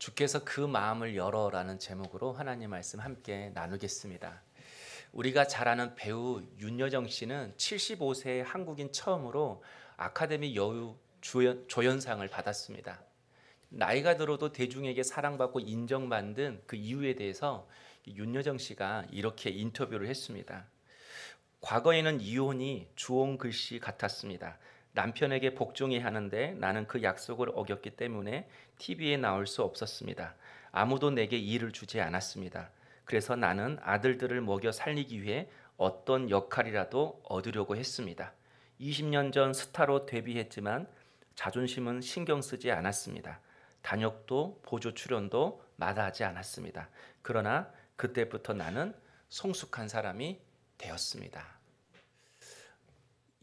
주께서 그 마음을 열어라는 제목으로 하나님 말씀 함께 나누겠습니다. 우리가 잘 아는 배우 윤여정 씨는 75세에 한국인 처음으로 아카데미 여우 조연상을 받았습니다. 나이가 들어도 대중에게 사랑받고 인정받는 그 이유에 대해서 윤여정 씨가 이렇게 인터뷰를 했습니다. 과거에는 이혼이 주홍 글씨 같았습니다. 남편에게 복종해야 하는데 나는 그 약속을 어겼기 때문에 TV에 나올 수 없었습니다. 아무도 내게 일을 주지 않았습니다. 그래서 나는 아들들을 먹여 살리기 위해 어떤 역할이라도 얻으려고 했습니다. 20년 전 스타로 데뷔했지만 자존심은 신경 쓰지 않았습니다. 단역도 보조 출연도 마다하지 않았습니다. 그러나 그때부터 나는 성숙한 사람이 되었습니다.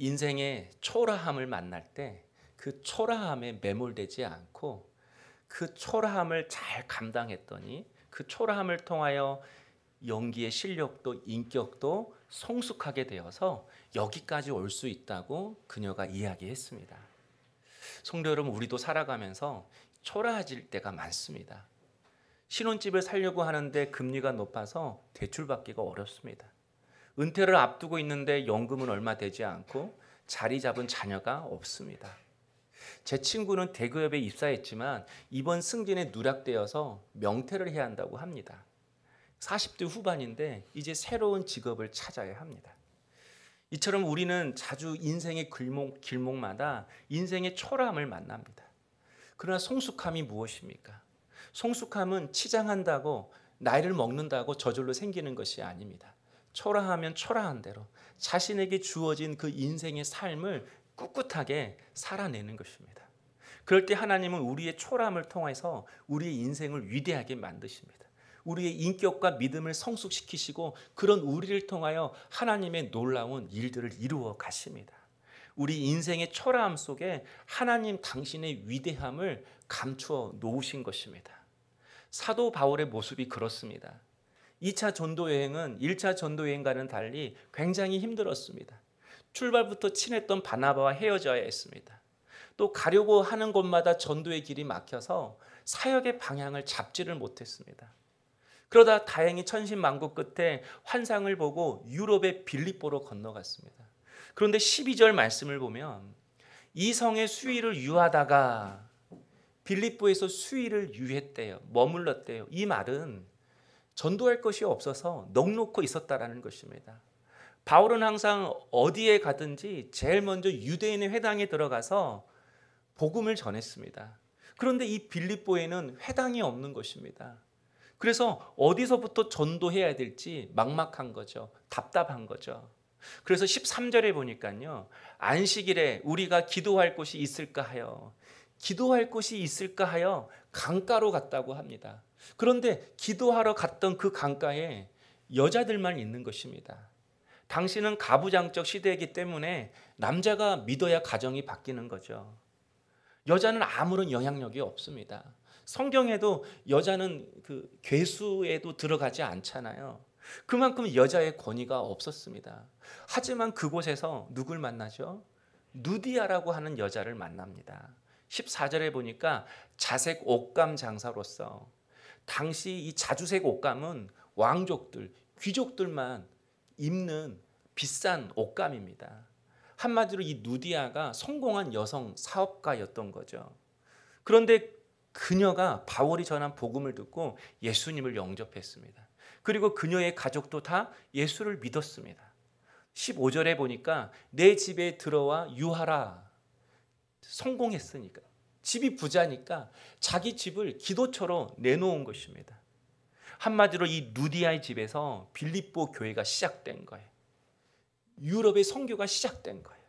인생의 초라함을 만날 때 그 초라함에 매몰되지 않고 그 초라함을 잘 감당했더니 그 초라함을 통하여 연기의 실력도 인격도 성숙하게 되어서 여기까지 올 수 있다고 그녀가 이야기했습니다. 성도 여러분, 우리도 살아가면서 초라해질 때가 많습니다. 신혼집을 살려고 하는데 금리가 높아서 대출받기가 어렵습니다. 은퇴를 앞두고 있는데 연금은 얼마 되지 않고 자리 잡은 자녀가 없습니다. 제 친구는 대기업에 입사했지만 이번 승진에 누락되어서 명퇴를 해야 한다고 합니다. 40대 후반인데 이제 새로운 직업을 찾아야 합니다. 이처럼 우리는 자주 인생의 길목마다 인생의 초라함을 만납니다. 그러나 성숙함이 무엇입니까? 성숙함은 치장한다고 나이를 먹는다고 저절로 생기는 것이 아닙니다. 초라하면 초라한 대로 자신에게 주어진 그 인생의 삶을 꿋꿋하게 살아내는 것입니다. 그럴 때 하나님은 우리의 초라함을 통해서 우리의 인생을 위대하게 만드십니다. 우리의 인격과 믿음을 성숙시키시고 그런 우리를 통하여 하나님의 놀라운 일들을 이루어 가십니다. 우리 인생의 초라함 속에 하나님 당신의 위대함을 감추어 놓으신 것입니다. 사도 바울의 모습이 그렇습니다. 2차 전도 여행은 1차 전도 여행과는 달리 굉장히 힘들었습니다. 출발부터 친했던 바나바와 헤어져야 했습니다. 또 가려고 하는 곳마다 전도의 길이 막혀서 사역의 방향을 잡지를 못했습니다. 그러다 다행히 천신만고 끝에 환상을 보고 유럽의 빌립보로 건너갔습니다. 그런데 12절 말씀을 보면 이 성의 수위를 유하다가 빌립보에서 수위를 유했대요. 머물렀대요. 이 말은 전도할 것이 없어서 넋놓고 있었다라는 것입니다. 바울은 항상 어디에 가든지 제일 먼저 유대인의 회당에 들어가서 복음을 전했습니다. 그런데 이 빌립보에는 회당이 없는 것입니다. 그래서 어디서부터 전도해야 될지 막막한 거죠. 답답한 거죠. 그래서 13절에 보니까요. 안식일에 우리가 기도할 곳이 있을까 하여 강가로 갔다고 합니다. 그런데 기도하러 갔던 그 강가에 여자들만 있는 것입니다. 당시는 가부장적 시대이기 때문에 남자가 믿어야 가정이 바뀌는 거죠. 여자는 아무런 영향력이 없습니다. 성경에도 여자는 그 괴수에도 들어가지 않잖아요. 그만큼 여자의 권위가 없었습니다. 하지만 그곳에서 누굴 만나죠? 누디아라고 하는 여자를 만납니다. 14절에 보니까 자색 옷감 장사로서 당시 이 자주색 옷감은 왕족들, 귀족들만 입는 비싼 옷감입니다. 한마디로 이 누디아가 성공한 여성 사업가였던 거죠. 그런데 그녀가 바울이 전한 복음을 듣고 예수님을 영접했습니다. 그리고 그녀의 가족도 다 예수를 믿었습니다. 15절에 보니까 내 집에 들어와 유하라. 성공했으니까. 집이 부자니까 자기 집을 기도처로 내놓은 것입니다. 한마디로 이 누디아의 집에서 빌립보 교회가 시작된 거예요. 유럽의 선교가 시작된 거예요.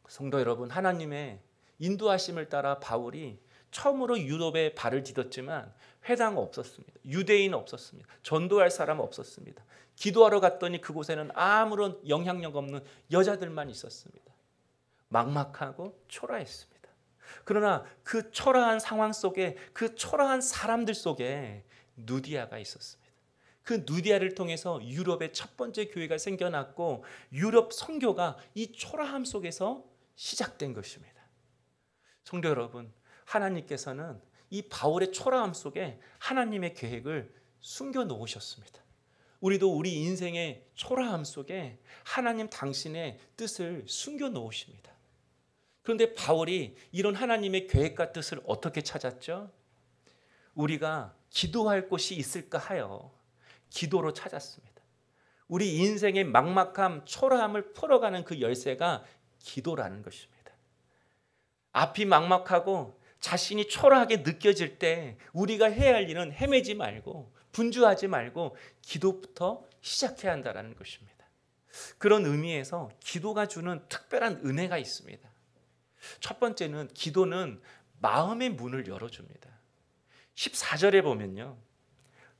성도 여러분, 하나님의 인도하심을 따라 바울이 처음으로 유럽에 발을 디뎠지만 회당 없었습니다. 유대인 없었습니다. 전도할 사람 없었습니다. 기도하러 갔더니 그곳에는 아무런 영향력 없는 여자들만 있었습니다. 막막하고 초라했습니다. 그러나 그 초라한 상황 속에, 그 초라한 사람들 속에 누디아가 있었습니다. 그 누디아를 통해서 유럽의 첫 번째 교회가 생겨났고 유럽 선교가 이 초라함 속에서 시작된 것입니다. 성도 여러분, 하나님께서는 이 바울의 초라함 속에 하나님의 계획을 숨겨 놓으셨습니다. 우리도 우리 인생의 초라함 속에 하나님 당신의 뜻을 숨겨 놓으십니다. 그런데 바울이 이런 하나님의 계획과 뜻을 어떻게 찾았죠? 우리가 기도할 곳이 있을까 하여 기도로 찾았습니다. 우리 인생의 막막함, 초라함을 풀어가는 그 열쇠가 기도라는 것입니다. 앞이 막막하고 자신이 초라하게 느껴질 때 우리가 해야 할 일은 헤매지 말고 분주하지 말고 기도부터 시작해야 한다는 것입니다. 그런 의미에서 기도가 주는 특별한 은혜가 있습니다. 첫 번째는 기도는 마음의 문을 열어줍니다. 14절에 보면요,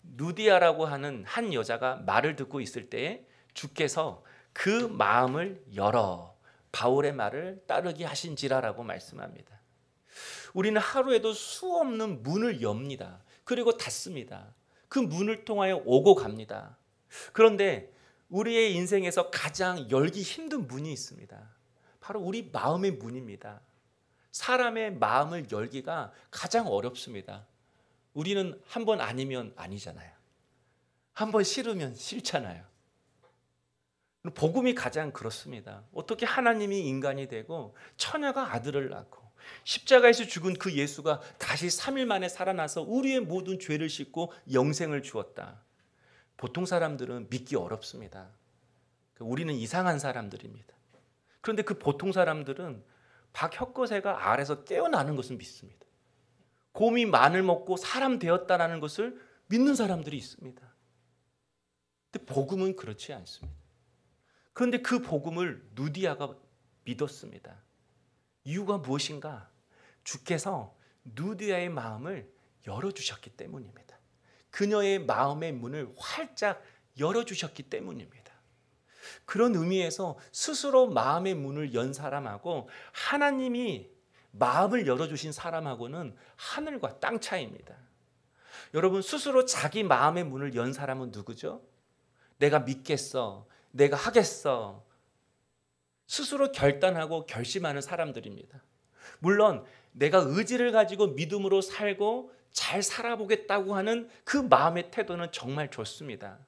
누디아라고 하는 한 여자가 말을 듣고 있을 때에 주께서 그 마음을 열어 바울의 말을 따르게 하신지라라고 말씀합니다. 우리는 하루에도 수 없는 문을 엽니다. 그리고 닫습니다. 그 문을 통하여 오고 갑니다. 그런데 우리의 인생에서 가장 열기 힘든 문이 있습니다. 바로 우리 마음의 문입니다. 사람의 마음을 열기가 가장 어렵습니다. 우리는 한 번 아니면 아니잖아요. 한 번 싫으면 싫잖아요. 복음이 가장 그렇습니다. 어떻게 하나님이 인간이 되고 처녀가 아들을 낳고 십자가에서 죽은 그 예수가 다시 3일 만에 살아나서 우리의 모든 죄를 씻고 영생을 주었다. 보통 사람들은 믿기 어렵습니다. 우리는 이상한 사람들입니다. 그런데 그 보통 사람들은 박혁거새가 알에서 깨어나는 것을 믿습니다. 곰이 마늘 먹고 사람 되었다라는 것을 믿는 사람들이 있습니다. 근데 복음은 그렇지 않습니다. 그런데 그 복음을 누디아가 믿었습니다. 이유가 무엇인가? 주께서 누디아의 마음을 열어주셨기 때문입니다. 그녀의 마음의 문을 활짝 열어주셨기 때문입니다. 그런 의미에서 스스로 마음의 문을 연 사람하고 하나님이 마음을 열어주신 사람하고는 하늘과 땅 차이입니다. 여러분, 스스로 자기 마음의 문을 연 사람은 누구죠? 내가 믿겠어, 내가 하겠어, 스스로 결단하고 결심하는 사람들입니다. 물론 내가 의지를 가지고 믿음으로 살고 잘 살아보겠다고 하는 그 마음의 태도는 정말 좋습니다.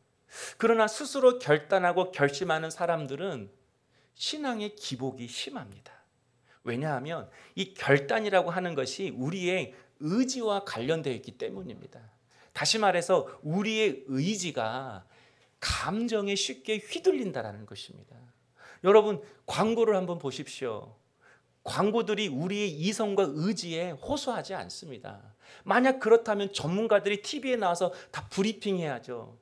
그러나 스스로 결단하고 결심하는 사람들은 신앙의 기복이 심합니다. 왜냐하면 이 결단이라고 하는 것이 우리의 의지와 관련되어 있기 때문입니다. 다시 말해서 우리의 의지가 감정에 쉽게 휘둘린다는 것입니다. 여러분, 광고를 한번 보십시오. 광고들이 우리의 이성과 의지에 호소하지 않습니다. 만약 그렇다면 전문가들이 TV에 나와서 다 브리핑해야죠.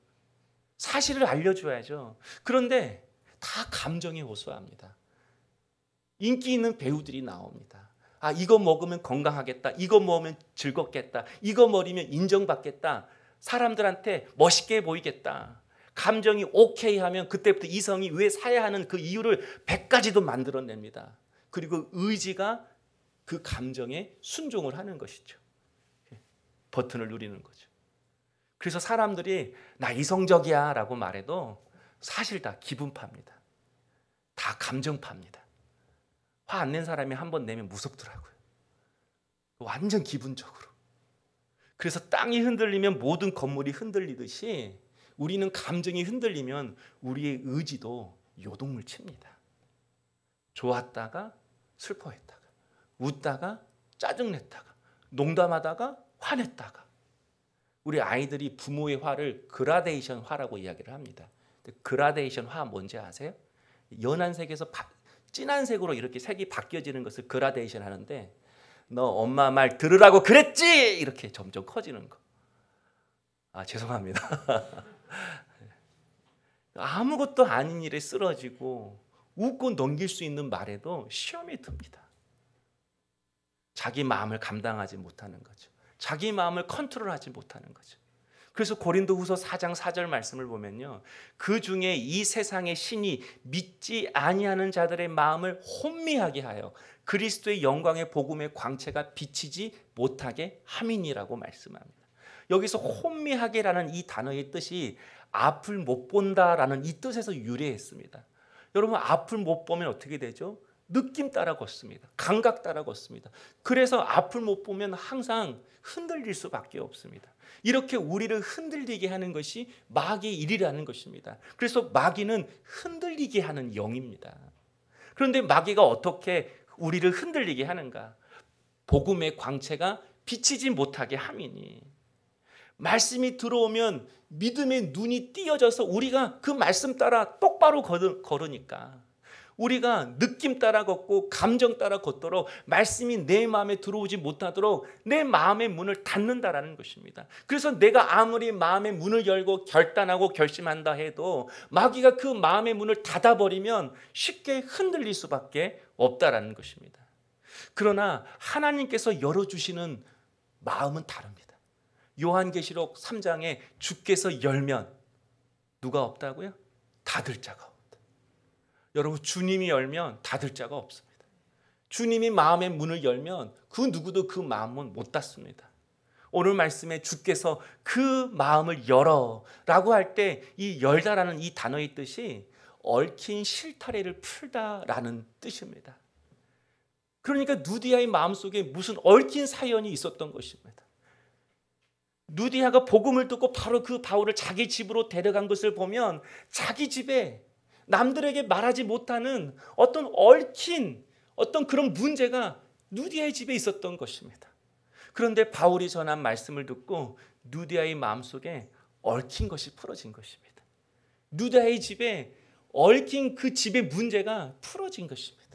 사실을 알려줘야죠. 그런데 다 감정에 호소합니다. 인기 있는 배우들이 나옵니다. 아, 이거 먹으면 건강하겠다. 이거 먹으면 즐겁겠다. 이거 먹으면 인정받겠다. 사람들한테 멋있게 보이겠다. 감정이 오케이 하면 그때부터 이성이 왜 사야 하는 그 이유를 100가지도 만들어냅니다. 그리고 의지가 그 감정에 순종을 하는 것이죠. 버튼을 누리는 거죠. 그래서 사람들이 나 이성적이야 라고 말해도 사실 다 기분파입니다. 다 감정파입니다. 화 안 낸 사람이 한 번 내면 무섭더라고요. 완전 기분적으로. 그래서 땅이 흔들리면 모든 건물이 흔들리듯이 우리는 감정이 흔들리면 우리의 의지도 요동을 칩니다. 좋았다가 슬퍼했다가, 웃다가 짜증냈다가, 농담하다가 화냈다가. 우리 아이들이 부모의 화를 그라데이션 화라고 이야기를 합니다. 그라데이션 화 뭔지 아세요? 연한 색에서 진한 색으로 이렇게 색이 바뀌어지는 것을 그라데이션 하는데, 너 엄마 말 들으라고 그랬지! 이렇게 점점 커지는 거. 아, 죄송합니다. 아무것도 아닌 일에 쓰러지고 웃고 넘길 수 있는 말에도 시험이 듭니다. 자기 마음을 감당하지 못하는 거죠. 자기 마음을 컨트롤하지 못하는 거죠. 그래서 고린도후서 4장 4절 말씀을 보면요, 그 중에 이 세상의 신이 믿지 아니하는 자들의 마음을 혼미하게 하여 그리스도의 영광의 복음의 광채가 비치지 못하게 함이니라고 말씀합니다. 여기서 혼미하게라는 이 단어의 뜻이 앞을 못 본다라는 이 뜻에서 유래했습니다. 여러분, 앞을 못 보면 어떻게 되죠? 느낌 따라 걷습니다. 감각 따라 걷습니다. 그래서 앞을 못 보면 항상 흔들릴 수밖에 없습니다. 이렇게 우리를 흔들리게 하는 것이 마귀의 일이라는 것입니다. 그래서 마귀는 흔들리게 하는 영입니다. 그런데 마귀가 어떻게 우리를 흔들리게 하는가? 복음의 광채가 비치지 못하게 함이니, 말씀이 들어오면 믿음의 눈이 띄어져서 우리가 그 말씀 따라 똑바로 걸으니까, 우리가 느낌 따라 걷고 감정 따라 걷도록 말씀이 내 마음에 들어오지 못하도록 내 마음의 문을 닫는다라는 것입니다. 그래서 내가 아무리 마음의 문을 열고 결단하고 결심한다 해도 마귀가 그 마음의 문을 닫아버리면 쉽게 흔들릴 수밖에 없다라는 것입니다. 그러나 하나님께서 열어주시는 마음은 다릅니다. 요한계시록 3장에 주께서 열면 누가 없다고요? 닫을 자가 없다. 여러분, 주님이 열면 닫을 자가 없습니다. 주님이 마음의 문을 열면 그 누구도 그 마음은 못 닫습니다. 오늘 말씀에 주께서 그 마음을 열어 라고 할 때 이 열다라는 이 단어의 뜻이 얽힌 실타래를 풀다라는 뜻입니다. 그러니까 누디아의 마음속에 무슨 얽힌 사연이 있었던 것입니다. 누디아가 복음을 듣고 바로 그 바울을 자기 집으로 데려간 것을 보면 자기 집에 남들에게 말하지 못하는 어떤 얽힌 어떤 그런 문제가 누디아의 집에 있었던 것입니다. 그런데 바울이 전한 말씀을 듣고 누디아의 마음속에 얽힌 것이 풀어진 것입니다. 누디아의 집에 얽힌 그 집의 문제가 풀어진 것입니다.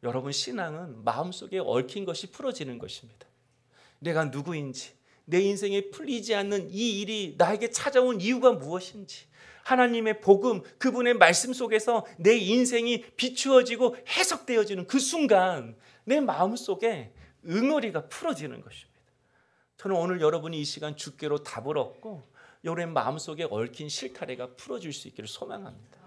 여러분, 신앙은 마음속에 얽힌 것이 풀어지는 것입니다. 내가 누구인지, 내 인생에 풀리지 않는 이 일이 나에게 찾아온 이유가 무엇인지, 하나님의 복음, 그분의 말씀 속에서 내 인생이 비추어지고 해석되어지는 그 순간 내 마음속에 응어리가 풀어지는 것입니다. 저는 오늘 여러분이 이 시간 주께로 답을 얻고 여러분의 마음속에 얽힌 실타래가 풀어질 수 있기를 소망합니다.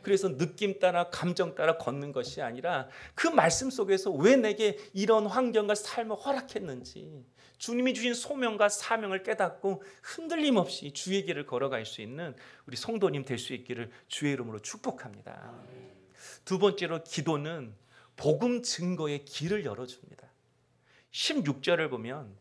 그래서 느낌 따라 감정 따라 걷는 것이 아니라 그 말씀 속에서 왜 내게 이런 환경과 삶을 허락했는지, 주님이 주신 소명과 사명을 깨닫고 흔들림 없이 주의 길을 걸어갈 수 있는 우리 성도님 될 수 있기를 주의 이름으로 축복합니다. 두 번째로, 기도는 복음 증거의 길을 열어줍니다. 16절을 보면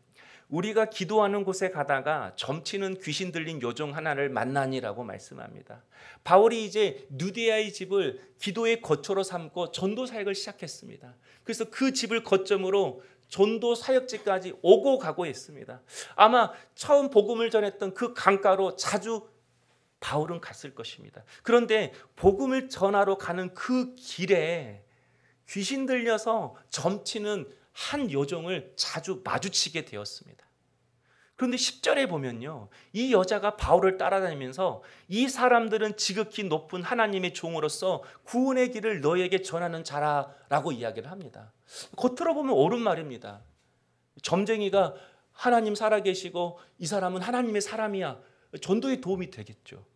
우리가 기도하는 곳에 가다가 점치는 귀신 들린 요종 하나를 만나니라고 말씀합니다. 바울이 이제 누디아의 집을 기도의 거처로 삼고 전도 사역을 시작했습니다. 그래서 그 집을 거점으로 전도 사역지까지 오고 가고 했습니다. 아마 처음 복음을 전했던 그 강가로 자주 바울은 갔을 것입니다. 그런데 복음을 전하러 가는 그 길에 귀신 들려서 점치는 한 요종을 자주 마주치게 되었습니다. 그런데 10절에 보면요, 이 여자가 바울을 따라다니면서 이 사람들은 지극히 높은 하나님의 종으로서 구원의 길을 너에게 전하는 자라라고 이야기를 합니다. 겉으로 보면 옳은 말입니다. 점쟁이가 하나님 살아계시고 이 사람은 하나님의 사람이야, 전도에 도움이 되겠죠.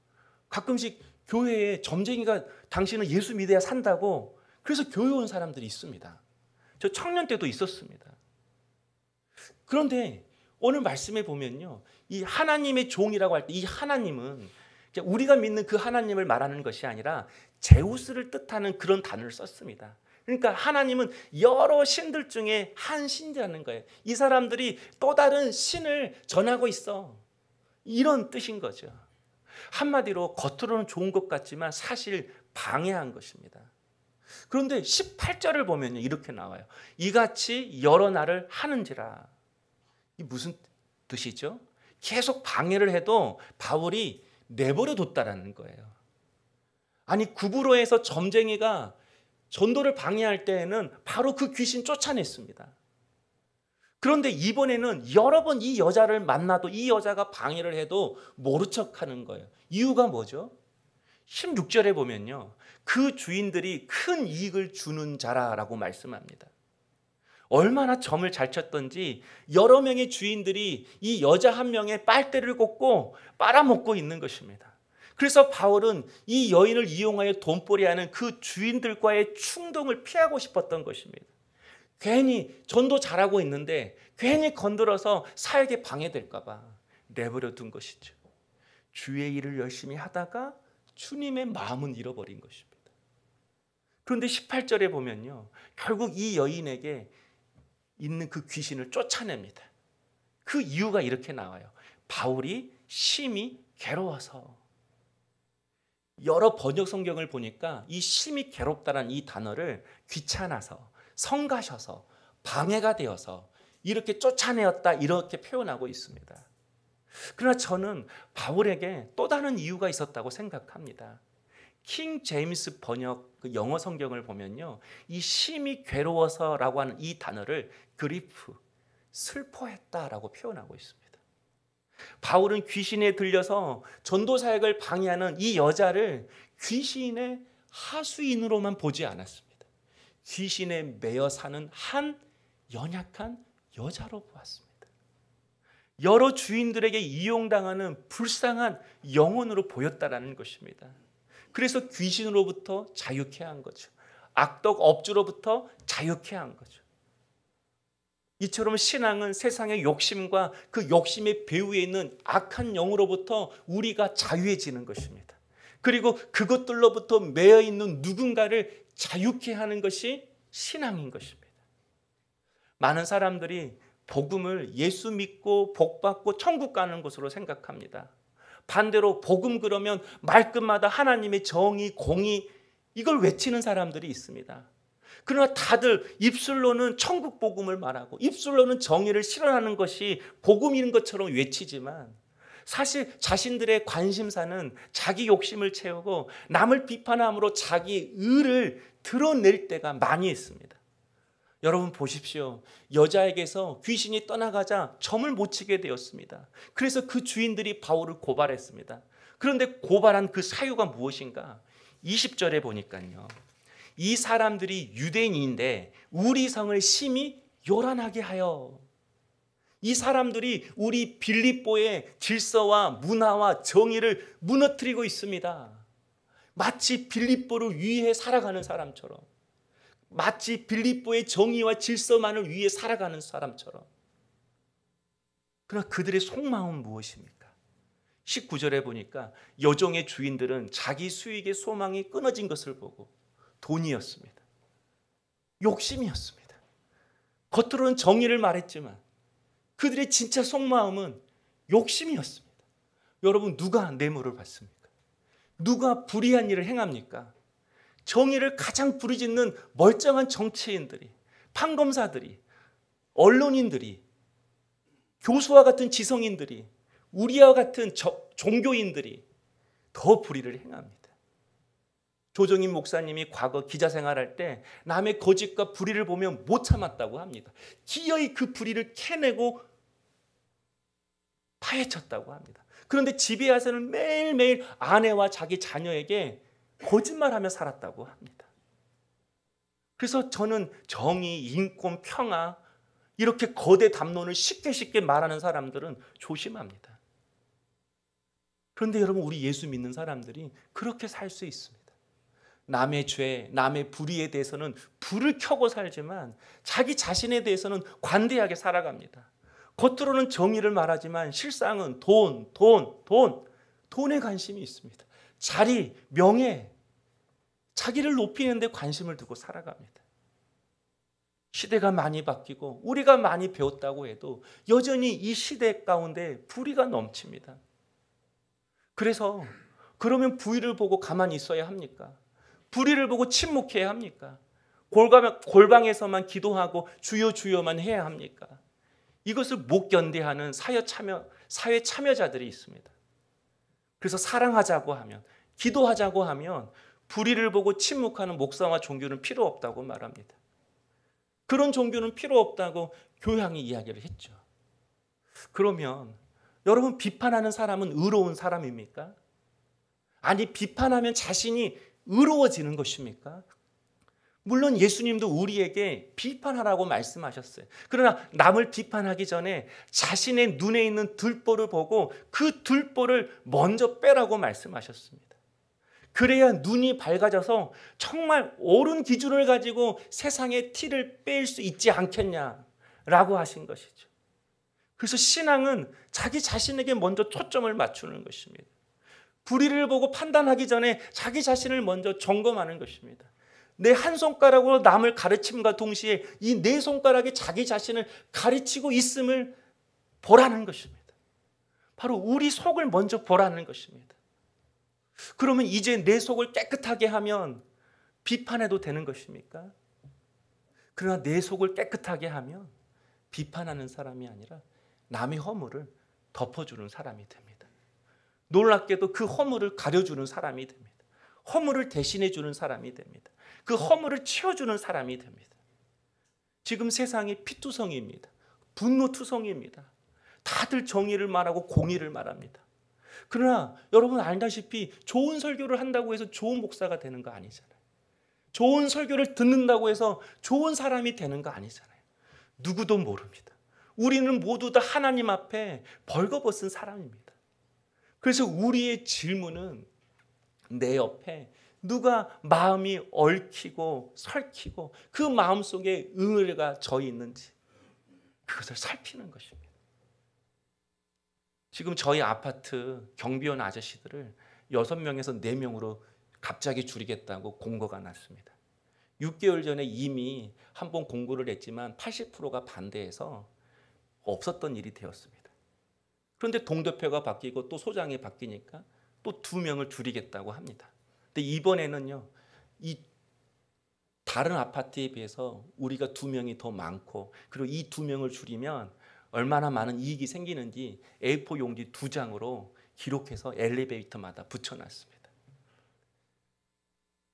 가끔씩 교회에 점쟁이가 당신은 예수 믿어야 산다고 그래서 교회 온 사람들이 있습니다. 저 청년 때도 있었습니다. 그런데 오늘 말씀에 보면요, 이 하나님의 종이라고 할 때 이 하나님은 우리가 믿는 그 하나님을 말하는 것이 아니라 제우스를 뜻하는 그런 단어를 썼습니다. 그러니까 하나님은 여러 신들 중에 한 신이라는 거예요. 이 사람들이 또 다른 신을 전하고 있어, 이런 뜻인 거죠. 한마디로 겉으로는 좋은 것 같지만 사실 방해한 것입니다. 그런데 18절을 보면 이렇게 나와요. 이같이 여러 날을 하는지라. 이 무슨 뜻이죠? 계속 방해를 해도 바울이 내버려 뒀다라는 거예요. 아니, 구브로에서 점쟁이가 전도를 방해할 때에는 바로 그 귀신 쫓아냈습니다. 그런데 이번에는 여러 번 이 여자를 만나도 이 여자가 방해를 해도 모른 척하는 거예요. 이유가 뭐죠? 16절에 보면요, 그 주인들이 큰 이익을 주는 자라라고 말씀합니다. 얼마나 점을 잘 쳤던지 여러 명의 주인들이 이 여자 한 명의 빨대를 꽂고 빨아먹고 있는 것입니다. 그래서 바울은 이 여인을 이용하여 돈벌이하는 그 주인들과의 충동을 피하고 싶었던 것입니다. 괜히 전도 잘하고 있는데 괜히 건드려서 사역에 방해될까 봐 내버려 둔 것이죠. 주의 일을 열심히 하다가 주님의 마음은 잃어버린 것입니다. 그런데 18절에 보면요, 결국 이 여인에게 있는 그 귀신을 쫓아냅니다. 그 이유가 이렇게 나와요. 바울이 심히 괴로워서. 여러 번역 성경을 보니까 이 심히 괴롭다는 이 단어를 귀찮아서, 성가셔서, 방해가 되어서 이렇게 쫓아내었다, 이렇게 표현하고 있습니다. 그러나 저는 바울에게 또 다른 이유가 있었다고 생각합니다. 킹 제임스 번역 그 영어 성경을 보면요, 이 심히 괴로워서라고 하는 이 단어를 그리프, 슬퍼했다라고 표현하고 있습니다. 바울은 귀신에 들려서 전도 사역을 방해하는 이 여자를 귀신의 하수인으로만 보지 않았습니다. 귀신에 매여 사는 한 연약한 여자로 보았습니다. 여러 주인들에게 이용당하는 불쌍한 영혼으로 보였다라는 것입니다. 그래서 귀신으로부터 자유케 한 거죠. 악독 업주로부터 자유케 한 거죠. 이처럼 신앙은 세상의 욕심과 그 욕심의 배후에 있는 악한 영으로부터 우리가 자유해지는 것입니다. 그리고 그것들로부터 매여 있는 누군가를 자유케 하는 것이 신앙인 것입니다. 많은 사람들이 복음을 예수 믿고 복받고 천국 가는 것으로 생각합니다. 반대로 복음 그러면 말끝마다 하나님의 정의, 공의, 이걸 외치는 사람들이 있습니다. 그러나 다들 입술로는 천국 복음을 말하고 입술로는 정의를 실현하는 것이 복음인 것처럼 외치지만, 사실 자신들의 관심사는 자기 욕심을 채우고 남을 비판함으로 자기 의를 드러낼 때가 많이 있습니다. 여러분 보십시오. 여자에게서 귀신이 떠나가자 점을 못 치게 되었습니다. 그래서 그 주인들이 바울을 고발했습니다. 그런데 고발한 그 사유가 무엇인가? 20절에 보니까요, 이 사람들이 유대인인데 우리 성을 심히 요란하게 하여, 이 사람들이 우리 빌립보의 질서와 문화와 정의를 무너뜨리고 있습니다. 마치 빌립보를 위해 살아가는 사람처럼, 마치 빌립보의 정의와 질서만을 위해 살아가는 사람처럼. 그러나 그들의 속마음은 무엇입니까? 19절에 보니까 여종의 주인들은 자기 수익의 소망이 끊어진 것을 보고 돈이었습니다. 욕심이었습니다. 겉으로는 정의를 말했지만 그들의 진짜 속마음은 욕심이었습니다. 여러분, 누가 뇌물을 받습니까? 누가 불의한 일을 행합니까? 정의를 가장 부르짖는 멀쩡한 정치인들이, 판검사들이, 언론인들이, 교수와 같은 지성인들이, 우리와 같은 종교인들이 더 불의를 행합니다. 조정인 목사님이 과거 기자 생활할 때 남의 거짓과 불의를 보면 못 참았다고 합니다. 기어이 그 불의를 캐내고 파헤쳤다고 합니다. 그런데 집에 와서는 매일매일 아내와 자기 자녀에게 거짓말하며 살았다고 합니다. 그래서 저는 정의, 인권, 평화, 이렇게 거대 담론을 쉽게 말하는 사람들은 조심합니다. 그런데 여러분, 우리 예수 믿는 사람들이 그렇게 살 수 있습니다. 남의 죄, 남의 불의에 대해서는 불을 켜고 살지만 자기 자신에 대해서는 관대하게 살아갑니다. 겉으로는 정의를 말하지만 실상은 돈에 관심이 있습니다. 자리, 명예, 자기를 높이는 데 관심을 두고 살아갑니다. 시대가 많이 바뀌고 우리가 많이 배웠다고 해도 여전히 이 시대 가운데 불의가 넘칩니다. 그래서 그러면 불의를 보고 가만히 있어야 합니까? 불의를 보고 침묵해야 합니까? 골방에서만 기도하고 주여만 해야 합니까? 이것을 못 견디하는 사회 참여자들이 있습니다. 그래서 사랑하자고 하면, 기도하자고 하면 불의를 보고 침묵하는 목사와 종교는 필요 없다고 말합니다. 그런 종교는 필요 없다고 교황이 이야기를 했죠. 그러면 여러분, 비판하는 사람은 의로운 사람입니까? 아니, 비판하면 자신이 의로워지는 것입니까? 물론 예수님도 우리에게 비판하라고 말씀하셨어요. 그러나 남을 비판하기 전에 자신의 눈에 있는 들보를 보고 그 들보를 먼저 빼라고 말씀하셨습니다. 그래야 눈이 밝아져서 정말 옳은 기준을 가지고 세상의 티를 뺄 수 있지 않겠냐라고 하신 것이죠. 그래서 신앙은 자기 자신에게 먼저 초점을 맞추는 것입니다. 불의를 보고 판단하기 전에 자기 자신을 먼저 점검하는 것입니다. 내 한 손가락으로 남을 가르침과 동시에 이 네 손가락이 자기 자신을 가르치고 있음을 보라는 것입니다. 바로 우리 속을 먼저 보라는 것입니다. 그러면 이제 내 속을 깨끗하게 하면 비판해도 되는 것입니까? 그러나 내 속을 깨끗하게 하면 비판하는 사람이 아니라 남의 허물을 덮어주는 사람이 됩니다. 놀랍게도 그 허물을 가려주는 사람이 됩니다. 허물을 대신해주는 사람이 됩니다. 그 허물을 치워주는 사람이 됩니다. 지금 세상이 피투성이입니다. 분노투성이입니다. 다들 정의를 말하고 공의를 말합니다. 그러나 여러분 알다시피 좋은 설교를 한다고 해서 좋은 목사가 되는 거 아니잖아요. 좋은 설교를 듣는다고 해서 좋은 사람이 되는 거 아니잖아요. 누구도 모릅니다. 우리는 모두 다 하나님 앞에 벌거벗은 사람입니다. 그래서 우리의 질문은 내 옆에 누가 마음이 얽히고 설키고 그 마음속에 응어리가 져 있는지 그것을 살피는 것입니다. 지금 저희 아파트 경비원 아저씨들을 6명에서 4명으로 갑자기 줄이겠다고 공고가 났습니다. 6개월 전에 이미 한 번 공고를 했지만 80%가 반대해서 없었던 일이 되었습니다. 그런데 동대표가 바뀌고 또 소장이 바뀌니까 또 2명을 줄이겠다고 합니다. 근데 이번에는요, 이 다른 아파트에 비해서 우리가 2명이 더 많고 그리고 이 2명을 줄이면 얼마나 많은 이익이 생기는지 A4 용지 2장으로 기록해서 엘리베이터마다 붙여놨습니다.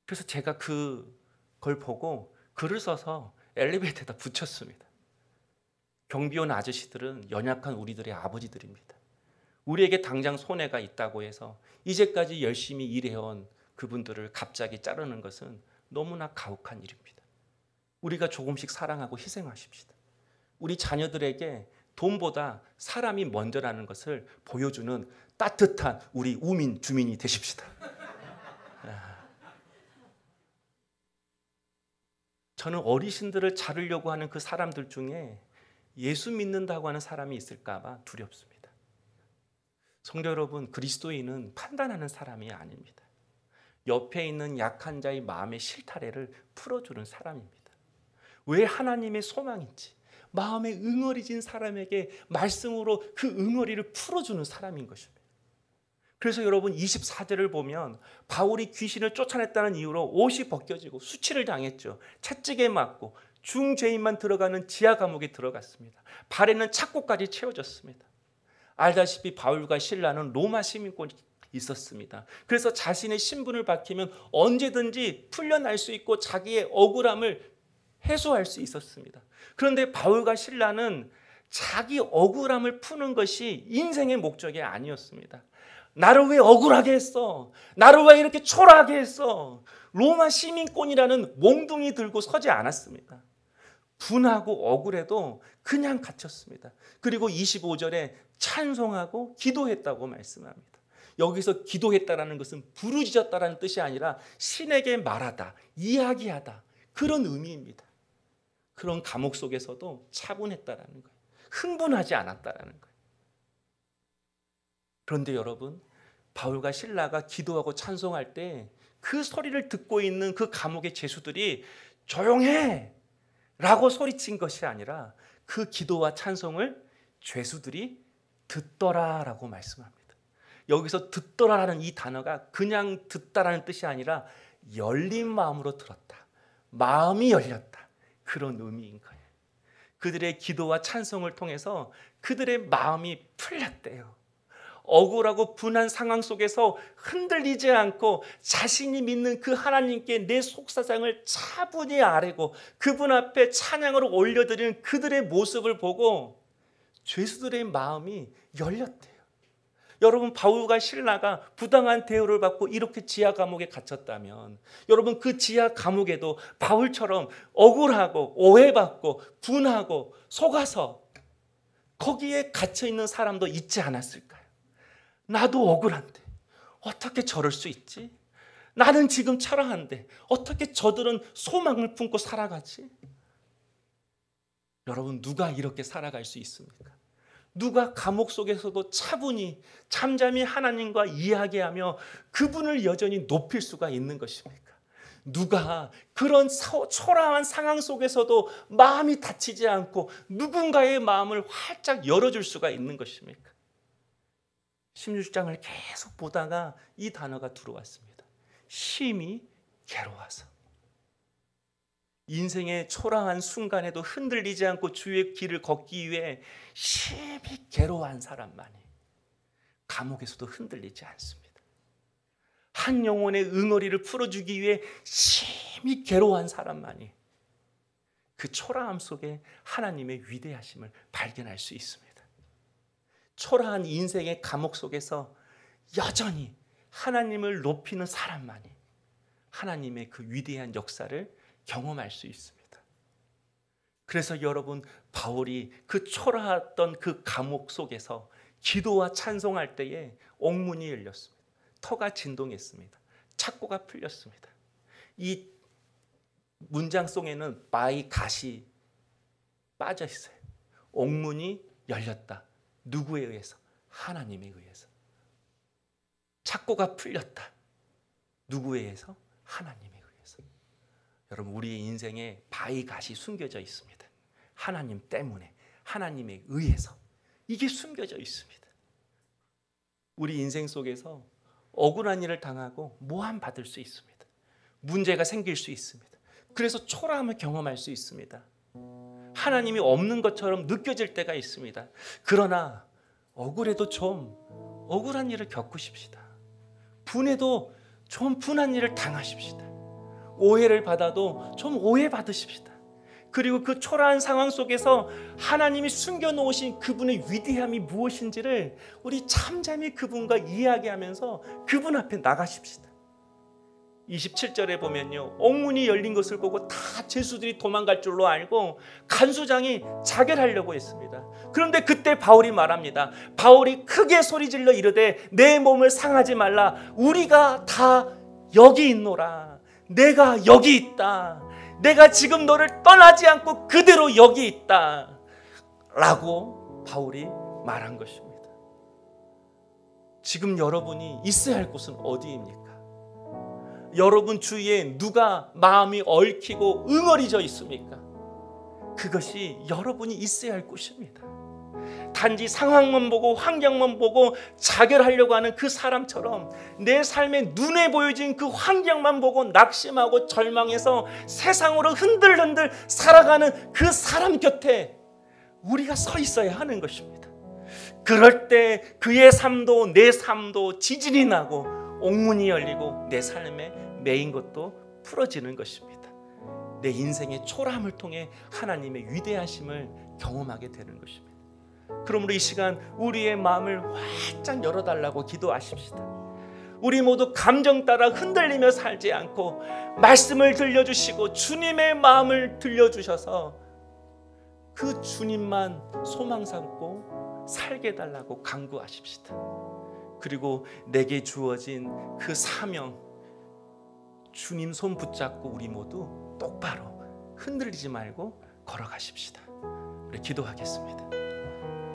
그래서 제가 그걸 보고 글을 써서 엘리베이터에다 붙였습니다. 경비원 아저씨들은 연약한 우리들의 아버지들입니다. 우리에게 당장 손해가 있다고 해서 이제까지 열심히 일해온 그분들을 갑자기 자르는 것은 너무나 가혹한 일입니다. 우리가 조금씩 사랑하고 희생하십시다. 우리 자녀들에게 돈보다 사람이 먼저라는 것을 보여주는 따뜻한 우리 우민 주민이 되십시다. 저는 어르신들을 자르려고 하는 그 사람들 중에 예수 믿는다고 하는 사람이 있을까 봐 두렵습니다. 성도 여러분, 그리스도인은 판단하는 사람이 아닙니다. 옆에 있는 약한 자의 마음의 실타래를 풀어주는 사람입니다. 왜 하나님의 소망인지 마음에 응어리진 사람에게 말씀으로 그 응어리를 풀어주는 사람인 것입니다. 그래서 여러분 24절을 보면 바울이 귀신을 쫓아냈다는 이유로 옷이 벗겨지고 수치를 당했죠. 채찍에 맞고 중죄인만 들어가는 지하 감옥에 들어갔습니다. 발에는 착고까지 채워졌습니다. 알다시피 바울과 실라는 로마 시민권이 있었습니다. 그래서 자신의 신분을 밝히면 언제든지 풀려날 수 있고 자기의 억울함을 해소할 수 있었습니다. 그런데 바울과 실라는 자기 억울함을 푸는 것이 인생의 목적이 아니었습니다. 나를 왜 억울하게 했어? 나를 왜 이렇게 초라하게 했어? 로마 시민권이라는 몽둥이 들고 서지 않았습니다. 분하고 억울해도 그냥 갇혔습니다. 그리고 25절에 찬송하고 기도했다고 말씀합니다. 여기서 기도했다라는 것은 부르짖었다라는 뜻이 아니라 신에게 말하다, 이야기하다 그런 의미입니다. 그런 감옥 속에서도 차분했다라는 거예요. 흥분하지 않았다라는 거예요. 그런데 여러분, 바울과 실라가 기도하고 찬송할 때 그 소리를 듣고 있는 그 감옥의 죄수들이 조용해! 라고 소리친 것이 아니라 그 기도와 찬송을 죄수들이 듣더라라고 말씀합니다. 여기서 듣더라라는 이 단어가 그냥 듣다라는 뜻이 아니라 열린 마음으로 들었다. 마음이 열렸다. 그런 의미인 거예요. 그들의 기도와 찬송을 통해서 그들의 마음이 풀렸대요. 억울하고 분한 상황 속에서 흔들리지 않고 자신이 믿는 그 하나님께 내 속사정을 차분히 아뢰고 그분 앞에 찬양으로 올려드리는 그들의 모습을 보고 죄수들의 마음이 열렸대요. 여러분, 바울과 실라가 부당한 대우를 받고 이렇게 지하 감옥에 갇혔다면 여러분, 그 지하 감옥에도 바울처럼 억울하고 오해받고 분하고 속아서 거기에 갇혀있는 사람도 있지 않았을까요? 나도 억울한데 어떻게 저럴 수 있지? 나는 지금 초라한데 어떻게 저들은 소망을 품고 살아가지? 여러분, 누가 이렇게 살아갈 수 있습니까? 누가 감옥 속에서도 차분히 잠잠히 하나님과 이야기하며 그분을 여전히 높일 수가 있는 것입니까? 누가 그런 초라한 상황 속에서도 마음이 다치지 않고 누군가의 마음을 활짝 열어줄 수가 있는 것입니까? 16장을 계속 보다가 이 단어가 들어왔습니다. 심히 괴로워서. 인생의 초라한 순간에도 흔들리지 않고 주의 길을 걷기 위해 심히 괴로워한 사람만이 감옥에서도 흔들리지 않습니다. 한 영혼의 응어리를 풀어주기 위해 심히 괴로워한 사람만이 그 초라함 속에 하나님의 위대하심을 발견할 수 있습니다. 초라한 인생의 감옥 속에서 여전히 하나님을 높이는 사람만이 하나님의 그 위대한 역사를 경험할 수 있습니다. 그래서 여러분, 바울이 그 초라했던 그 감옥 속에서 기도와 찬송할 때에 옥문이 열렸습니다. 터가 진동했습니다. 착고가 풀렸습니다. 이 문장 속에는 바위 갓이 빠져 있어요. 옥문이 열렸다. 누구에 의해서? 하나님에 의해서. 착고가 풀렸다. 누구에 의해서? 하나님에 의해서. 여러분, 우리의 인생에 바위 갓이 숨겨져 있습니다. 하나님 때문에, 하나님에 의해서 이게 숨겨져 있습니다. 우리 인생 속에서 억울한 일을 당하고 모함 받을 수 있습니다. 문제가 생길 수 있습니다. 그래서 초라함을 경험할 수 있습니다. 하나님이 없는 것처럼 느껴질 때가 있습니다. 그러나 억울해도 좀 억울한 일을 겪으십시다. 분해도 좀 분한 일을 당하십시다. 오해를 받아도 좀 오해받으십시다. 그리고 그 초라한 상황 속에서 하나님이 숨겨놓으신 그분의 위대함이 무엇인지를 우리 잠잠히 그분과 이야기하면서 그분 앞에 나가십시다. 27절에 보면요, 옥문이 열린 것을 보고 다 죄수들이 도망갈 줄로 알고 간수장이 자결하려고 했습니다. 그런데 그때 바울이 말합니다. 바울이 크게 소리질러 이르되 내 몸을 상하지 말라. 우리가 다 여기 있노라. 내가 여기 있다. 내가 지금 너를 떠나지 않고 그대로 여기 있다. 라고 바울이 말한 것입니다. 지금 여러분이 있어야 할 곳은 어디입니까? 여러분 주위에 누가 마음이 얽히고 응어리져 있습니까? 그것이 여러분이 있어야 할 곳입니다. 단지 상황만 보고 환경만 보고 자결하려고 하는 그 사람처럼 내 삶에 눈에 보여진 그 환경만 보고 낙심하고 절망해서 세상으로 흔들흔들 살아가는 그 사람 곁에 우리가 서 있어야 하는 것입니다. 그럴 때 그의 삶도 내 삶도 지진이 나고 옥문이 열리고 내 삶에 매인 것도 풀어지는 것입니다. 내 인생의 초라함을 통해 하나님의 위대하심을 경험하게 되는 것입니다. 그러므로 이 시간 우리의 마음을 활짝 열어달라고 기도하십시다. 우리 모두 감정 따라 흔들리며 살지 않고 말씀을 들려주시고 주님의 마음을 들려주셔서 그 주님만 소망 삼고 살게 해달라고 간구하십시다. 그리고 내게 주어진 그 사명, 주님 손 붙잡고 우리 모두 똑바로 흔들리지 말고 걸어가십시다. 우리 기도하겠습니다.